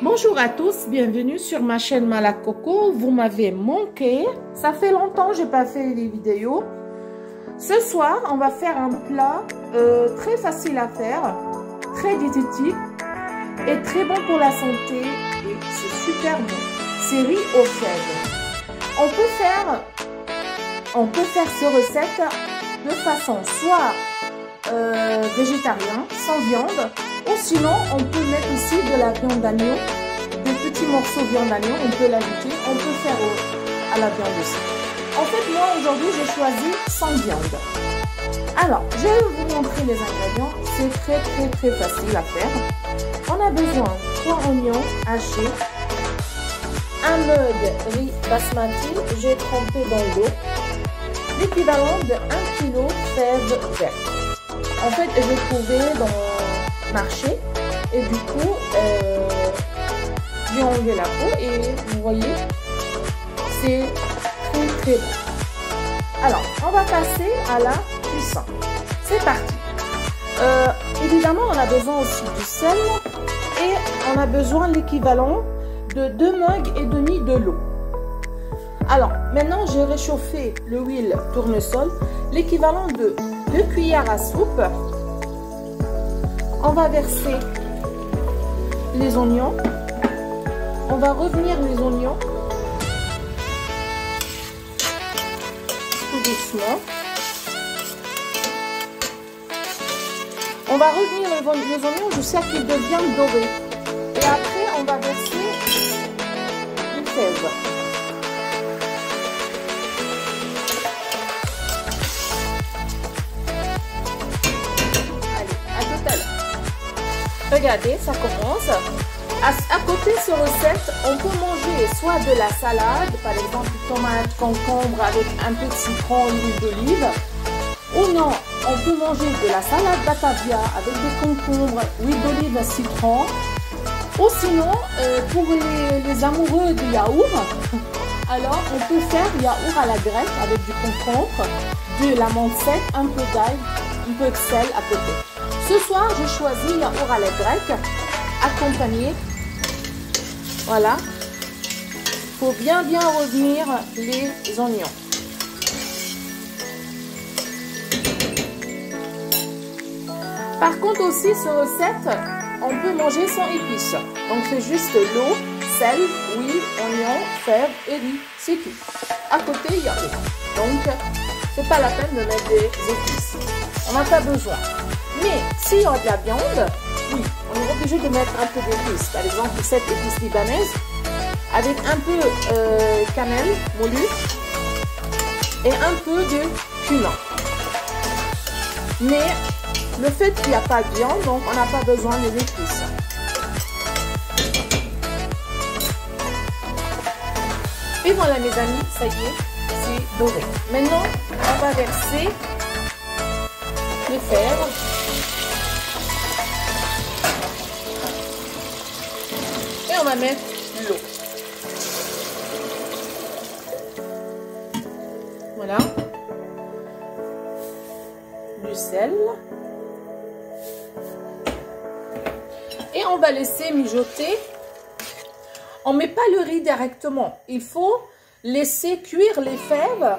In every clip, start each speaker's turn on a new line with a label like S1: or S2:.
S1: Bonjour à tous, bienvenue sur ma chaîne Malak Coco. Vous m'avez manqué, ça fait longtemps que j'ai pas fait des vidéos. Ce soir, on va faire un plat très facile à faire, très diététique et très bon pour la santé et c'est super bon. C'est riz aux fèves. On peut faire cette recette de façon soit végétarien, sans viande, ou sinon on peut mettre aussi de la viande d'agneau, des petits morceaux de viande d'agneau, on peut l'ajouter, on peut faire à la viande aussi. En fait, moi aujourd'hui j'ai choisi sans viande. Alors, je vais vous montrer les ingrédients, c'est très facile à faire. On a besoin de 3 oignons hachés, un mug riz basmati, j'ai trempé dans l'eau, l'équivalent de 1 kg fèves vertes. En fait, j'ai trouvé dans le marché et du coup, j'ai enlevé la peau et vous voyez, c'est très bon. Alors, on va passer à la cuisson. C'est parti. Évidemment, on a besoin aussi du sel et on a besoin l'équivalent de 2 mugs et demi de l'eau. Alors, maintenant, j'ai réchauffé l'huile tournesol, l'équivalent de 2 cuillères à soupe. On va verser les oignons. On va revenir les oignons tout doucement. On va revenir les oignons jusqu'à qu'ils deviennent dorés. Et après, on va verser les fèves. Regardez, ça commence. À côté de cette recette, on peut manger soit de la salade, par exemple tomate, concombre avec un peu de citron, l'huile d'olive. Ou non, on peut manger de la salade batavia avec des concombres, huile d'olive, citron. Ou sinon, pour les amoureux du yaourt, alors on peut faire yaourt à la grecque avec du concombre, de la menthe sec, un peu d'ail, un peu de sel à côté. Ce soir, j'ai choisi yaourt à la grecque, accompagné. Voilà. Il faut bien revenir les oignons. Par contre aussi, cette recette, on peut manger sans épices. Donc c'est juste l'eau, sel, huile, oignon, fèves et riz. C'est tout. À côté, il y a eau. Donc, c'est pas la peine de mettre des épices. On n'a pas besoin. Mais s'il y a de la viande, oui, on est obligé de mettre un peu d'épices. Par exemple, cette épice libanaise avec un peu cannelle moulue et un peu de cumin. Mais le fait qu'il n'y a pas de viande, donc on n'a pas besoin des épices. Et voilà mes amis, ça y est, c'est doré. Maintenant, on va verser les fèves. Et on va mettre l'eau. Voilà. Du sel. Et on va laisser mijoter. On ne met pas le riz directement. Il faut laisser cuire les fèves.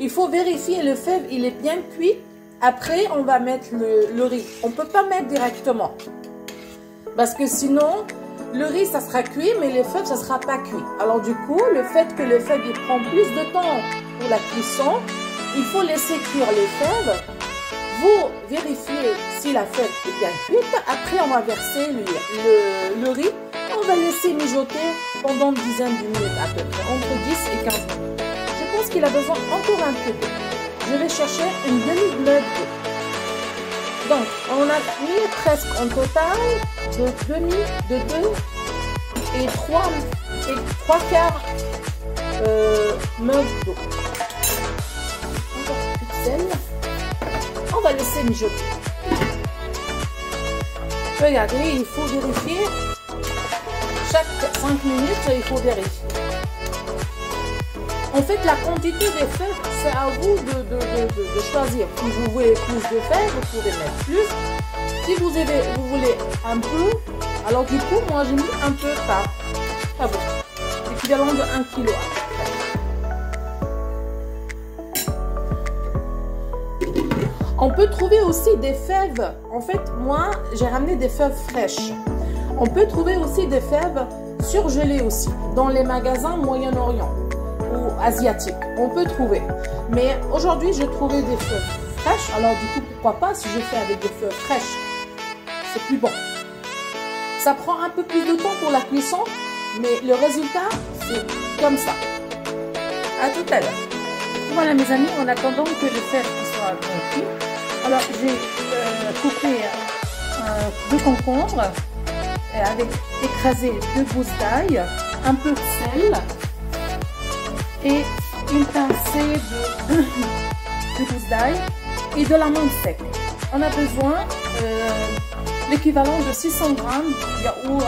S1: Il faut vérifier le fève, il est bien cuit. Après, on va mettre le riz. On ne peut pas mettre directement. Parce que sinon, le riz, ça sera cuit, mais les fèves, ça ne sera pas cuit. Alors du coup, le fait que le fève, il prend plus de temps pour la cuisson, il faut laisser cuire les fèves. Vous vérifiez si la fève est bien cuite. Après, on va verser le riz. On va laisser mijoter pendant une dizaine de minutes à peu près, entre 10 et 15 minutes. Je pense qu'il a besoin encore un peu d'eau. Je vais chercher une demi-mug d'eau. Donc, on a mis presque en total de 2 et 3 quarts mug d'eau. Encore plus de sel. On va laisser mijoter. Regardez, il faut vérifier. Chaque 5 minutes, il faut vérifier. En fait, la quantité des fèves, c'est à vous de choisir. Si vous voulez plus de fèves, vous pouvez mettre plus. Si vous voulez un peu, Alors du coup, moi j'ai mis un peu pas bon, l'équivalent de 1 kg. On peut trouver aussi des fèves. En fait, moi, j'ai ramené des fèves fraîches. On peut trouver aussi des fèves surgelées aussi dans les magasins Moyen-Orient ou asiatiques. On peut trouver. Mais aujourd'hui, j'ai trouvé des fèves fraîches. Alors du coup, pourquoi pas si je fais avec des fèves fraîches? C'est plus bon. Ça prend un peu plus de temps pour la cuisson, mais le résultat, c'est comme ça. À tout à l'heure. Voilà mes amis, en attendant que le fèves soit bien cuit. Alors j'ai coupé 2 concombres avec écrasé 2 gousses d'ail, un peu de sel et une pincée de gousses d'ail et de la menthe sec. On a besoin l'équivalent de 600 g de yaourt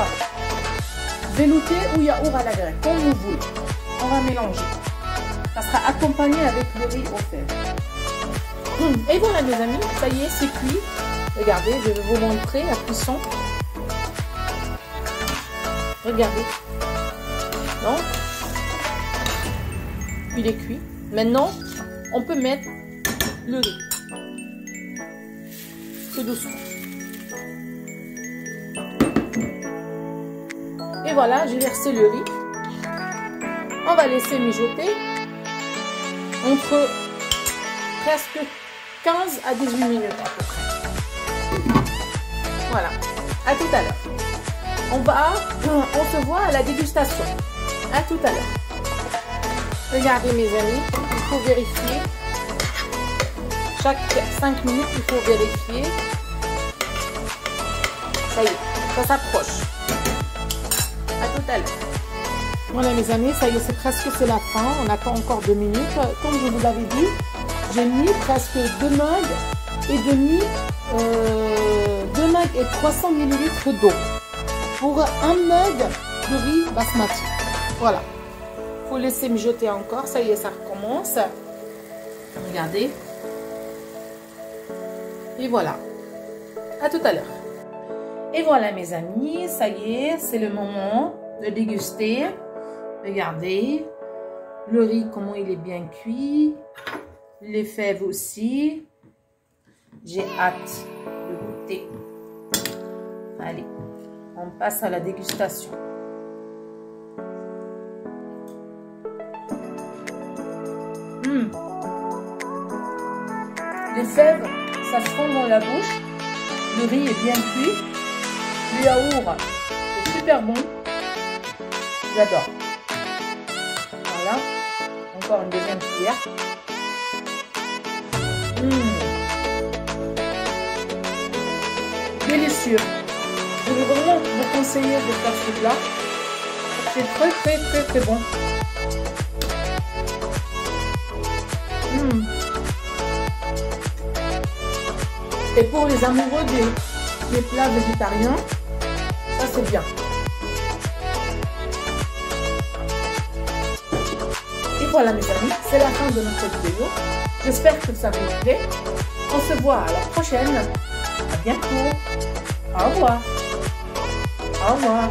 S1: velouté ou yaourt à la grecque, comme vous voulez. On va mélanger. Ça sera accompagné avec le riz au fèves. Et voilà mes amis, ça y est, c'est cuit. Regardez, je vais vous montrer la cuisson. Regardez. Donc, il est cuit. Maintenant, on peut mettre le riz. Tout doucement. Et voilà, j'ai versé le riz. On va laisser mijoter entre presque 15 à 18 minutes à peu près. Voilà, à tout à l'heure. On se voit à la dégustation. À tout à l'heure. Regardez mes amis, il faut vérifier. Chaque 5 minutes, il faut vérifier. Ça y est, ça s'approche. À tout à l'heure. Voilà mes amis, ça y est, c'est la fin. On attend encore 2 minutes. Comme je vous l'avais dit, j'ai mis presque 2 mugs et demi, 2 mugs et 300 ml d'eau pour un mug de riz basmati. Voilà. Il faut laisser mijoter encore. Ça y est, ça recommence. Regardez. Et voilà. À tout à l'heure. Et voilà mes amis, ça y est, c'est le moment de déguster. Regardez. Le riz, comment il est bien cuit. Les fèves aussi. J'ai hâte de goûter. Allez, on passe à la dégustation. Les fèves, ça se fond dans la bouche. Le riz est bien cuit. Le yaourt est super bon. J'adore. Voilà. Encore une deuxième cuillère. Délicieux. Je vais vraiment vous conseiller de faire ce plat. C'est très bon. Et pour les amoureux des plats végétariens, ça c'est bien. Et voilà mes amis, c'est la fin de notre vidéo. J'espère que ça vous plaît. On se voit à la prochaine. À bientôt. Au revoir. Au revoir.